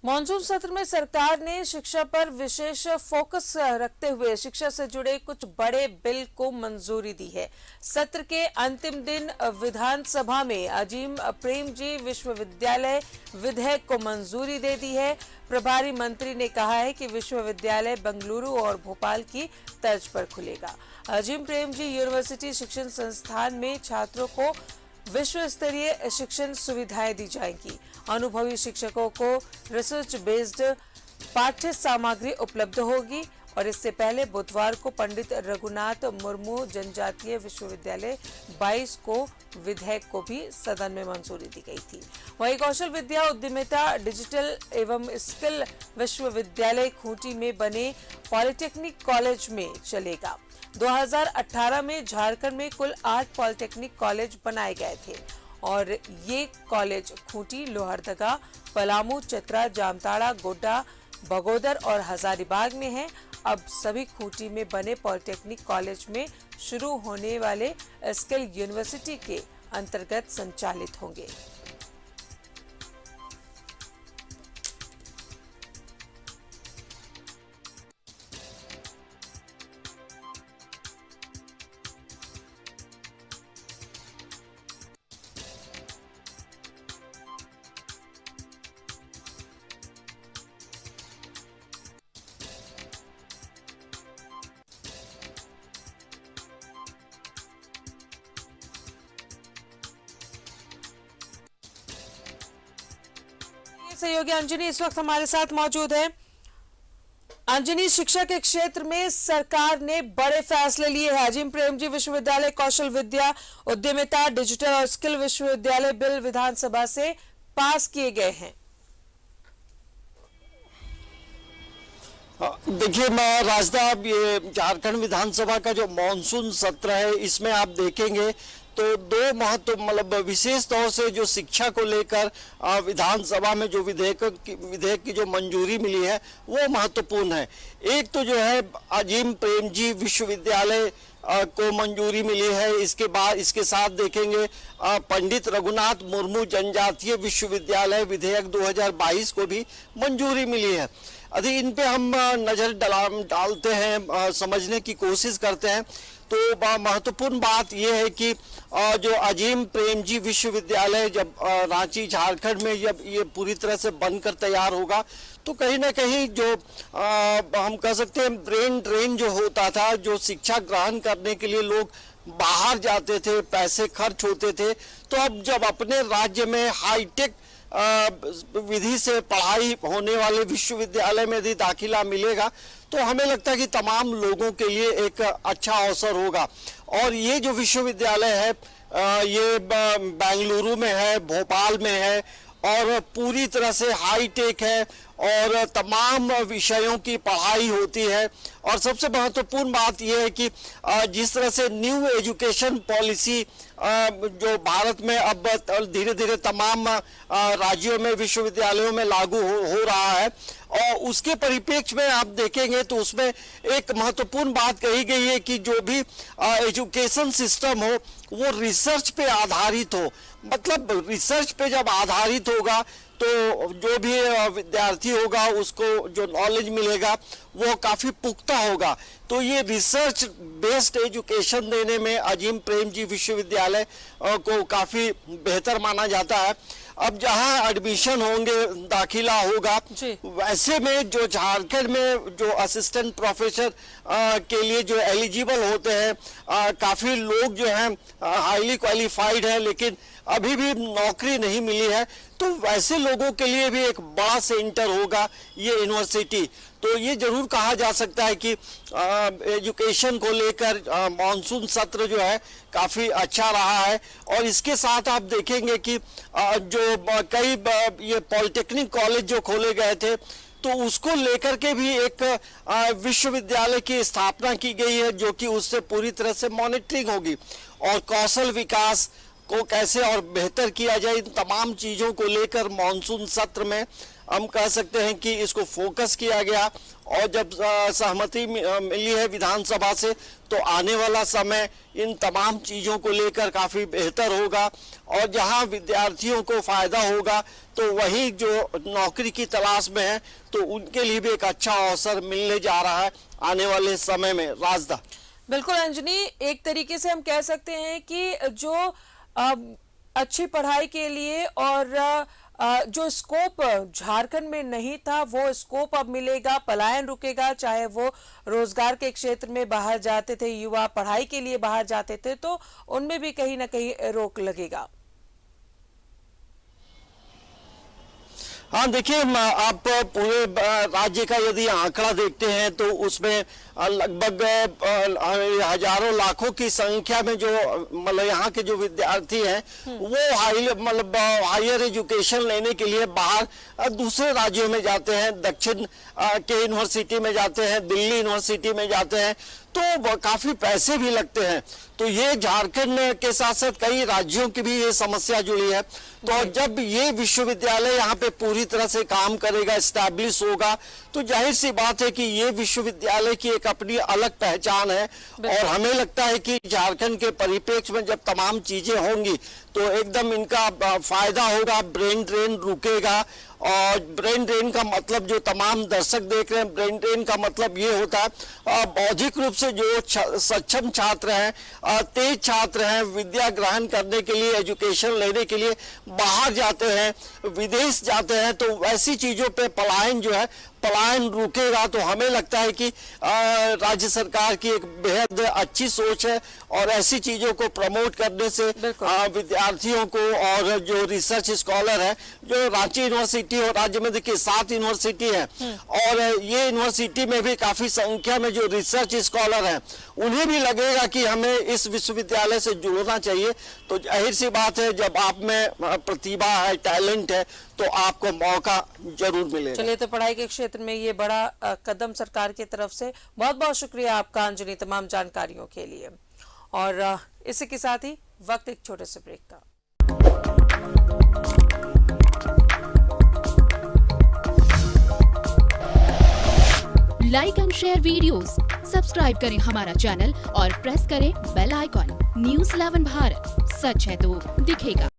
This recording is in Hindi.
मॉनसून सत्र में सरकार ने शिक्षा पर विशेष फोकस रखते हुए शिक्षा से जुड़े कुछ बड़े बिल को मंजूरी दी है। सत्र के अंतिम दिन विधानसभा में अजीम प्रेमजी विश्वविद्यालय विधेयक को मंजूरी दे दी है। प्रभारी मंत्री ने कहा है कि विश्वविद्यालय बेंगलुरु और भोपाल की तर्ज पर खुलेगा। अजीम प्रेमजी यूनिवर्सिटी शिक्षण संस्थान में छात्रों को विश्व स्तरीय शिक्षण सुविधाएं दी जाएंगी। अनुभवी शिक्षकों को रिसर्च बेस्ड पाठ्य सामग्री उपलब्ध होगी और इससे पहले बुधवार को पंडित रघुनाथ मुर्मू जनजातीय विश्वविद्यालय 22 को विधेयक को भी सदन में मंजूरी दी गई थी। वहीं कौशल विद्या उद्यमिता डिजिटल एवं स्किल विश्वविद्यालय खूंटी में बने पॉलिटेक्निक कॉलेज में चलेगा। 2018 में झारखंड में कुल 8 पॉलिटेक्निक कॉलेज बनाए गए थे और ये कॉलेज खूंटी, लोहरदगा, पलामू, चतरा, जामताड़ा, गोड्डा, बगोदर और हजारीबाग में है। अब सभी खूंटी में बने पॉलिटेक्निक कॉलेज में शुरू होने वाले स्किल यूनिवर्सिटी के अंतर्गत संचालित होंगे। सहयोगी अंजनी इस वक्त हमारे साथ मौजूद है। अंजनी, शिक्षा के क्षेत्र में सरकार ने बड़े फैसले लिए हैं। अजीम प्रेमजी विश्वविद्यालय कौशल विद्या उद्यमिता डिजिटल और स्किल विश्वविद्यालय बिल विधानसभा से पास किए गए हैं। देखिए राजदा, ये झारखंड विधानसभा का जो मानसून सत्र है इसमें आप देखेंगे तो दो मतलब विशेष तौर से जो शिक्षा को लेकर विधानसभा में जो विधेयक की जो मंजूरी मिली है वो महत्वपूर्ण है। एक तो जो है अजीम प्रेमजी विश्वविद्यालय को मंजूरी मिली है। इसके बाद इसके साथ देखेंगे पंडित रघुनाथ मुर्मू जनजातीय विश्वविद्यालय विधेयक 2022 को भी मंजूरी मिली है। अभी इन पे हम नजर डालते हैं, समझने की कोशिश करते हैं। तो महत्वपूर्ण बात यह है कि जो अजीम प्रेमजी विश्वविद्यालय जब रांची झारखंड में जब ये पूरी तरह से बनकर तैयार होगा तो कहीं ना कहीं जो हम कह सकते हैं ब्रेन ड्रेन जो होता था, जो शिक्षा ग्रहण करने के लिए लोग बाहर जाते थे, पैसे खर्च होते थे, तो अब जब अपने राज्य में हाईटेक विधि से पढ़ाई होने वाले विश्वविद्यालय में यदि दाखिला मिलेगा तो हमें लगता है कि तमाम लोगों के लिए एक अच्छा अवसर होगा। और ये जो विश्वविद्यालय है ये बेंगलुरु में है, भोपाल में है और पूरी तरह से हाईटेक है और तमाम विषयों की पढ़ाई होती है। और सबसे महत्वपूर्ण बात यह है कि जिस तरह से न्यू एजुकेशन पॉलिसी जो भारत में अब धीरे धीरे तमाम राज्यों में विश्वविद्यालयों में लागू हो रहा है और उसके परिप्रेक्ष्य में आप देखेंगे तो उसमें एक महत्वपूर्ण बात कही गई है कि जो भी एजुकेशन सिस्टम हो वो रिसर्च पे आधारित हो। मतलब रिसर्च पे जब आधारित होगा तो जो भी विद्यार्थी होगा उसको जो नॉलेज मिलेगा वो काफी पुख्ता होगा। तो ये रिसर्च बेस्ड एजुकेशन देने में अजीम प्रेमजी विश्वविद्यालय को काफी बेहतर माना जाता है। अब जहां एडमिशन होंगे, दाखिला होगा, वैसे में जो झारखंड में जो असिस्टेंट प्रोफेसर के लिए जो एलिजिबल होते हैं, काफी लोग जो हैं हाईली क्वालिफाइड हैं लेकिन अभी भी नौकरी नहीं मिली है, तो वैसे लोगों के लिए भी एक बड़ा सेंटर होगा ये यूनिवर्सिटी। तो ये जरूर कहा जा सकता है कि एजुकेशन को लेकर मानसून सत्र जो है काफी अच्छा रहा है। और इसके साथ आप देखेंगे कि जो कई ये पॉलिटेक्निक कॉलेज जो खोले गए थे तो उसको लेकर के भी एक विश्वविद्यालय की स्थापना की गई है जो कि उससे पूरी तरह से मॉनिटरिंग होगी और कौशल विकास को कैसे और बेहतर किया जाए, इन तमाम चीजों को लेकर मानसून सत्र में हम कह सकते हैं कि इसको फोकस किया गया, और जब सहमति मिली है विधानसभा से तो आने वाला समय इन तमाम चीज़ों को लेकर काफ़ी बेहतर होगा, और जहां विद्यार्थियों को फायदा होगा तो वही जो नौकरी की तलाश में है तो उनके लिए भी एक अच्छा अवसर मिलने जा रहा है आने वाले समय में। राजदा, बिल्कुल अंजनी, एक तरीके से हम कह सकते हैं कि जो अच्छी पढ़ाई के लिए और जो स्कोप झारखंड में नहीं था वो स्कोप अब मिलेगा, पलायन रुकेगा, चाहे वो रोजगार के क्षेत्र में बाहर जाते थे युवा, पढ़ाई के लिए बाहर जाते थे, तो उनमें भी कहीं ना कहीं रोक लगेगा। हाँ देखिए, आप पूरे राज्य का यदि आंकड़ा देखते हैं तो उसमें लगभग हजारों लाखों की संख्या में जो मतलब यहाँ के जो विद्यार्थी हैं वो हायर एजुकेशन लेने के लिए बाहर दूसरे राज्यों में जाते हैं, दक्षिण के यूनिवर्सिटी में जाते हैं, दिल्ली यूनिवर्सिटी में जाते हैं, तो काफी पैसे भी लगते हैं। तो ये झारखंड के साथ साथ कई राज्यों की भी ये समस्या जुड़ी है। तो जब ये विश्वविद्यालय यहाँ पे पूरी तरह से काम करेगा, एस्टैब्लिश होगा, तो जाहिर सी बात है कि ये विश्वविद्यालय की एक अपनी अलग पहचान है। और हमें लगता है कि झारखंड के परिप्रेक्ष्य में जब तमाम चीजें होंगी तो एकदम इनका फायदा होगा, ब्रेन ड्रेन रुकेगा। और ब्रेन ड्रेन का मतलब जो तमाम दर्शक देख रहे हैं, ब्रेन ड्रेन का मतलब ये होता है बौद्धिक रूप से जो सक्षम छात्र हैं, तेज छात्र हैं, विद्या ग्रहण करने के लिए, एजुकेशन लेने के लिए बाहर जाते हैं, विदेश जाते हैं, तो वैसी चीजों पे पलायन जो है, पलायन रुकेगा। तो हमें लगता है कि राज्य सरकार की एक बेहद अच्छी सोच है और ऐसी चीजों को प्रमोट करने से विद्यार्थियों को और जो रिसर्च स्कॉलर है, जो रांची यूनिवर्सिटी और राज्य में देखिए 7 यूनिवर्सिटी है और ये यूनिवर्सिटी में भी काफी संख्या में जो रिसर्च स्कॉलर हैं उन्हें भी लगेगा कि हमें इस विश्वविद्यालय से जुड़ना चाहिए। तो जाहिर सी बात है, जब आप में प्रतिभा है, टैलेंट है, तो आपको मौका जरूर मिलेगा। चलिए, तो पढ़ाई के क्षेत्र में ये बड़ा कदम सरकार की तरफ से। बहुत बहुत शुक्रिया आपका अंजनी, तमाम जानकारियों के लिए। और इसी के साथ ही वक्त एक छोटे से ब्रेक का। Like and share videos, subscribe करें हमारा चैनल और प्रेस करें बेल आइकॉन। न्यूज़ 11 भारत, सच है तो दिखेगा।